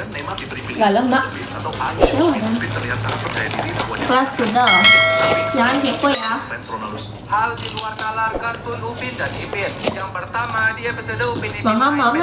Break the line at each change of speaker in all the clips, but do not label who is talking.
Neymar diberi
Galang, Mak.
atau Anies terlihat sangat percaya diri bahwa
Kelas kuda. Jangan kepo ya.
fans Ronaldo.
Hal di luar nalar kartun Upin dan Ipin. Yang pertama dia episode Upin Ipin
Mama,
sama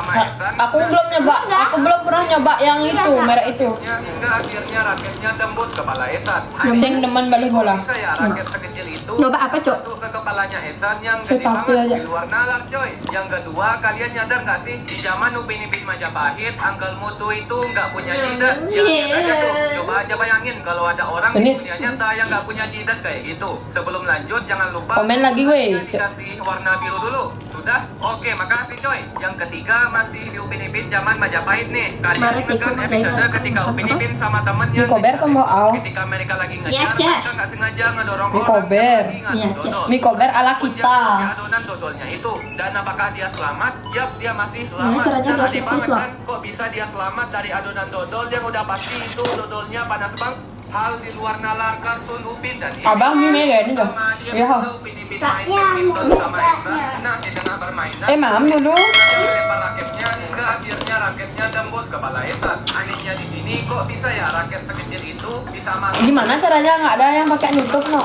Nah,
Esan.
aku belum nyoba. Aku belum pernah nyoba yang itu, merek itu.
Hingga akhirnya raketnya tembus kepala Esan.
Sing demen balik bola.
Bisa ya raket sekecil itu
Nyoba apa, Cok?
masuk ke kepalanya Esan yang
Saya
gede
tampil
banget
aja.
di luar nalar coy. Yang kedua, kalian nyadar gak sih di zaman Upin Ipin Majapahit, Uncle Mutu itu nggak punya jidat. Ya, lihat aja tuh. Coba aja bayangin kalau ada orang di
Ini.
dunia nyata yang nggak punya jidat kayak gitu. Sebelum lanjut, jangan lupa
Komen lagi, weh.
dikasih warna biru dulu. Sudah? Oke, makasih coy. Yang ketiga masih di Upin Ipin zaman Majapahit nih. Kalian
Mari
ingat kan
kita
episode
mulai.
ketika Upin Ipin sama temennya
Mie kober kamu au.
ketika mereka lagi
Iya,
ngejar,
Cek.
mereka nggak sengaja ngedorong
Mie
orang
kober.
yang lagi ngadu
Iya, Cek.
dodol.
Mie kober ala
Walaupun dia
kita.
punya adonan dodolnya itu. Dan apakah dia selamat? Yap, dia masih selamat.
caranya
Dan
biar
aneh
sukses,
banget
Wak?
kan, kok bisa dia selamat dari adonan dodol yang udah pasti itu dodolnya panas banget. Hal di luar nalar kartun Upin dan Ipin.
Abang mie gak ini tuh?
Dia
Iya.
Upin Ipin main badminton sama Esa. Nah, di tengah permainan
Mam dulu.
dia melempar raketnya hingga akhirnya raketnya tembus kepala Esan. Anehnya di sini kok bisa ya raket sekecil itu bisa masuk.
Gimana caranya? Nggak ada yang pakai nutup no.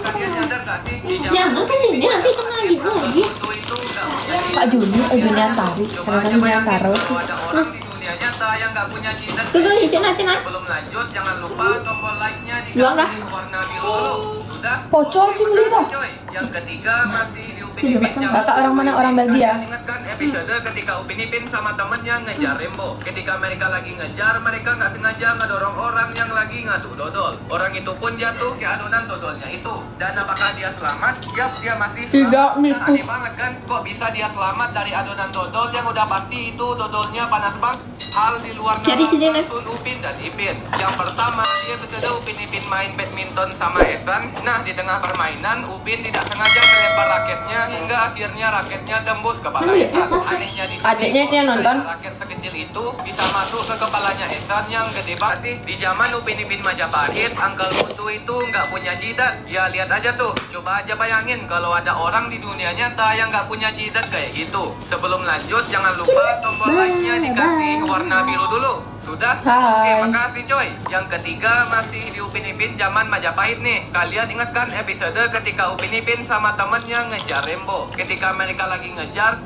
Kalian nyadar gak sih? Di zaman
Jangan kesini nanti kena gitu lagi.
foto itu nggak punya
Pak Juni, Juni Antari.
Coba
Karena
aja
kan Juni
bayangin
Antara.
kalau ada orang di dunia nyata yang nggak punya jidat.
Tunggu, sini, sini.
Sebelum lanjut, jangan lupa tombol like-nya
Luang dah.
dikasih warna biru dulu. Sudah?
Pocong sih beli dah.
Coy, yang ketiga masih di Upin
Ini
Ipin
macam
zaman
kakak orang mana? Orang Belgia.
Kalian ingat kan episode ketika Upin Ipin sama temennya ngejar Rembo. Ketika mereka lagi ngejar, mereka nggak sengaja ngedorong orang yang lagi ngadu dodol. Orang itu pun jatuh ke adonan dodolnya itu. Dan apakah dia selamat? Yap, dia masih
Tidak,
selamat. Dan
Miku.
aneh banget kan, kok bisa dia selamat dari adonan dodol yang udah pasti itu dodolnya panas banget. Hal di luar
Jadi
nalar
sini, Nek.
kartun Upin dan Ipin. Yang pertama, dia episode Upin Ipin main badminton sama Esan. Nah, di tengah permainan, Upin tidak sengaja melempar raketnya hingga akhirnya raketnya tembus kepala Esan. Anehnya di sini,
Adiknya itu yang
kok
nonton.
raket sekecil itu bisa masuk ke kepalanya Esan yang gede banget sih. Di zaman Upin Ipin Majapahit, Uncle Mutu itu nggak punya jidat. Ya lihat aja tuh. Coba aja bayangin kalau ada orang di dunia nyata yang nggak punya jidat kayak gitu. Sebelum lanjut, jangan lupa tombol like-nya dikasih warna biru dulu. Sudah?
Hai.
Oke, makasih coy. Yang ketiga masih di Upin Ipin zaman Majapahit nih. Kalian ingat kan episode ketika Upin Ipin sama temennya ngejar Rembo. Ketika mereka lagi ngejar,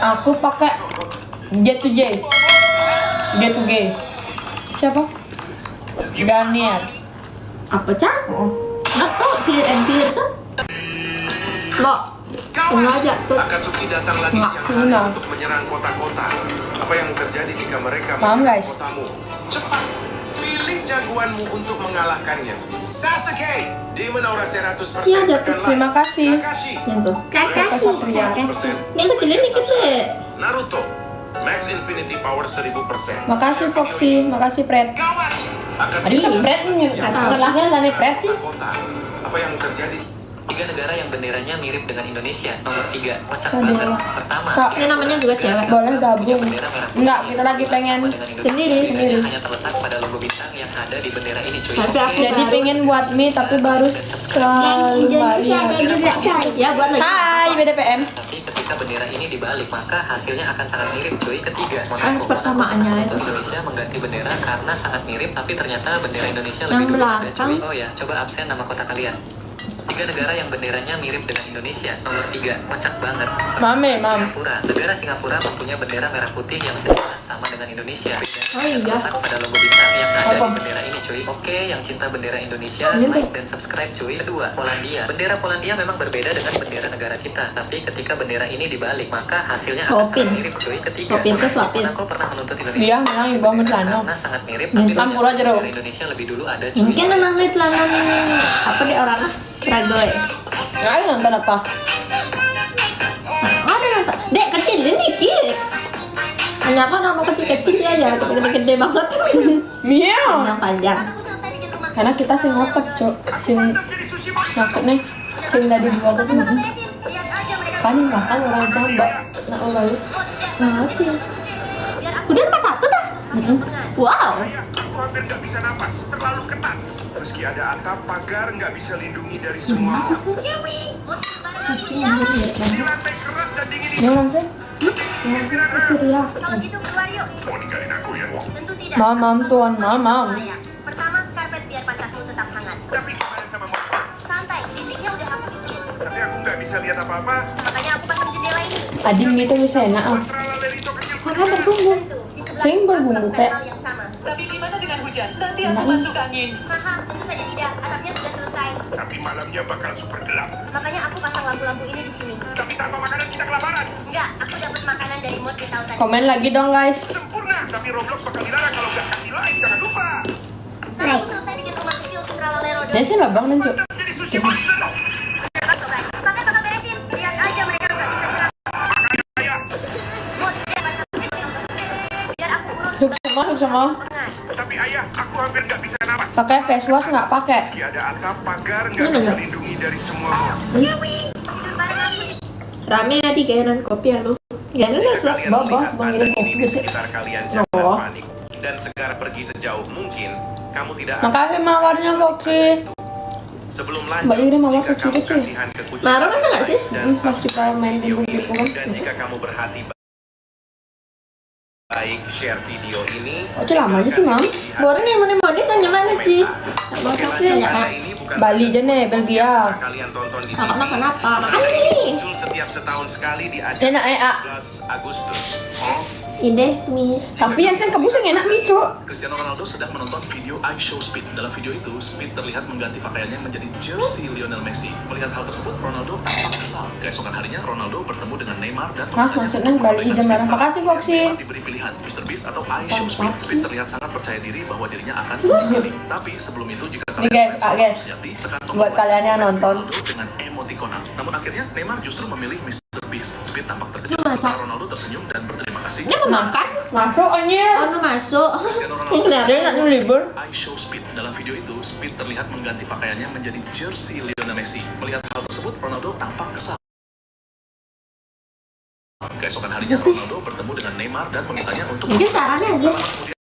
Aku pakai J to J. J to G. Siapa? Garnier.
Apa, Cak?
Oh.
Nggak tahu clear and clear tuh. Nggak. Sengaja tuh.
Akatsuki datang lagi
Nggak,
siang hari
benar.
untuk menyerang kota-kota. Apa yang terjadi jika mereka
Paham,
menyerang
guys?
kotamu? Cepat, pilih jagoanmu untuk mengalahkannya. Sasuke, Demon Aura 100%
Iya, ada tuh.
akan live.
Terima kasih.
Kakashi,
Yang tuh.
Kakashi.
Ini kecilin dikit deh.
Naruto, Max Infinity Power 1000%.
Makasih Foxy, makasih Pret.
Gawat,
Tadi sepret nih, ngelahnya dari Pret sih.
kota. Apa yang terjadi?
3 negara yang benderanya mirip dengan Indonesia. Nomor 3, kocak
Saudara.
banget. Pertama,
Kak,
Ini namanya juga cewek.
boleh gabung.
punya bendera merah putih
Enggak,
yang
kita lagi
sama
pengen
dengan Indonesia.
sendiri.
Bedanya hanya terletak pada logo bintang yang ada di bendera ini, cuy.
Tapi aku
Jadi pengen buat mie tapi baru sehari.
Ya buat lagi.
Hai BDPM.
Tapi ketika bendera ini dibalik, maka hasilnya akan sangat mirip, cuy. Ketiga,
pertamaannya itu.
Indonesia mengganti bendera karena sangat mirip, tapi ternyata bendera Indonesia
Yang
lebih dulu ada,
belakang.
cuy. Oh ya, coba absen nama kota kalian. 3 negara yang benderanya mirip dengan Indonesia. Nomor 3, kocak banget.
Mame, mam.
Singapura. Negara Singapura mempunyai bendera merah putih yang sejelas sama dengan Indonesia.
Oh iya.
Terletak pada logo bintang yang ada
Apa?
di bendera ini, cuy. Oke, yang cinta bendera Indonesia,
Ini
like dan subscribe, cuy. Kedua, Polandia. Bendera Polandia memang berbeda dengan bendera negara kita, tapi ketika bendera ini dibalik, maka hasilnya akan
Swapin.
sangat mirip, cuy. Ketiga,
Swapin ke swapin.
Monaco pernah menuntut Indonesia.
Iya, memang ibu berlano.
Karena sangat mirip,
Ini
tapi
campur aja dong.
bendera Indonesia lebih dulu ada, cuy.
Mungkin emang lihat lanang apa di orang Ragoy.
Nggak nonton apa?
Nah, ada nonton. Dek kecil ini dikit. Hanya apa nama kecil-kecil dia ya, gede-gede banget.
Miau.
Yang panjang.
Karena kita sing otak, Cok. Sing maksudnya sing tadi dua tuh kan makan orang jambak. Nah, orang
Nah, sih. Udah 41 dah. Wow.
Aku hampir nggak bisa napas, terlalu ketat. Meski ada atap, pagar nggak bisa lindungi dari semua hal.
Kasihan dia lihat
Di lantai keras dan dingin
Ini orang sih.
Surya.
Kalau gitu keluar yuk.
Mau ninggalin aku ya?
Tentu tidak.
Mamam tuan, mamam.
Sayang. Pertama, karpet biar pantatmu tetap hangat.
Tapi gimana sama monster?
Santai, dindingnya udah aku bikinin.
Tapi aku nggak bisa lihat apa-apa.
Makanya aku pasang jendela ini.
Adim itu bisa enak ah.
Tralalerito kecil.
Karena berbumbu.
Tentu, di sebelah
Sing
kita
berbumbu,
melakukan
Kak.
hal yang sama.
Tapi gimana dengan hujan? Nanti
Enak,
aku
nih.
masuk angin.
Haha, tentu saja tidak. Atapnya sudah selesai.
Tapi malamnya bakal super gelap.
Makanya aku pasang lampu-lampu ini di sini.
Tapi tanpa makanan kita kelaparan.
Enggak, aku dapat makanan dari mod di tahun tadi.
Komen lagi dong guys.
Sempurna. Tapi Roblox bakal dilarang kalau nggak kasih like. Jangan lupa.
Saya aku selesai bikin rumah kecil Cinderella
Dia sih labang dan cuk.
Pantas jadi sushi monster.
Pakai bakal beresin. Lihat aja mereka nggak bisa gerak.
Ayah.
Mod, dia pantas biar aku urus.
Sukses semua.
Pengat.
Tapi ayah, aku hampir nggak bisa napas.
Pakai face wash nggak pakai?
Meski ada atap, pagar nggak bisa lindungi dari semua mod.
Dewi, tidur bareng aku.
Rame ya di gayanan kopi ya lu. Gayanan rasa.
Kalian
Baba,
melihat
panggil
tanda
kopi
ini di
sih.
sekitar kalian, jangan
Oh.
panik dan segera pergi sejauh mungkin. Kamu tidak
Makasih mawarnya Foxy.
Sebelum
Mbak
lanjut,
Iri mawar
jika kamu
kecil-kecil.
kasihan ke kucing
Marah masa nggak sih?
dan
Pas kita main
video
timbul
ini,
gitu kan.
dan jika kamu berhati baik share video ini.
Oh, itu lama aja sih, Mam.
Boring nih mau tanya mana sih? Mau
Oke,
tapi
lanjut.
ya Pak.
Ini bukan
Bali aja nih, Belgia.
kalian tonton di
Kakak
TV.
makan apa? Makan nih.
Muncul setiap setahun sekali di acara
Enak,
11 Agustus. Oh,
Ide mie.
Tapi yang sen kebus yang enak nih cuk.
Cristiano Ronaldo sedang menonton video I Show Speed. Dalam video itu, Speed terlihat mengganti pakaiannya menjadi jersey Lionel Messi. Melihat hal tersebut, Ronaldo tampak kesal. Keesokan harinya, Ronaldo bertemu dengan Neymar dan
Hah, maksudnya Bali hijau barang. Makasih Foxy.
Neymar diberi pilihan Mr. Beast atau I Show Speed. Speed terlihat sangat percaya diri bahwa dirinya akan dipilih. Tapi sebelum itu, jika
Nih, guys, guys.
sejati, tekan tombol
Buat kalian yang nonton.
Ronaldo dengan emoticona. Namun akhirnya, Neymar justru memilih Mr. Beast. Speed tampak terkejut
Masa?
setelah Ronaldo tersenyum dan berterima kasih.
Dia mau makan?
Masuk aja.
Oh, lu masuk.
Cristiano
Ini
Ronaldo
kenapa?
Dia nggak mau libur.
I Show Speed. Dalam video itu, Speed terlihat mengganti pakaiannya menjadi jersey Lionel Messi. Melihat hal tersebut, Ronaldo tampak kesal. Keesokan harinya, Ronaldo bertemu dengan Neymar dan memintanya untuk
Mungkin sarannya aja.
Lama kemudian,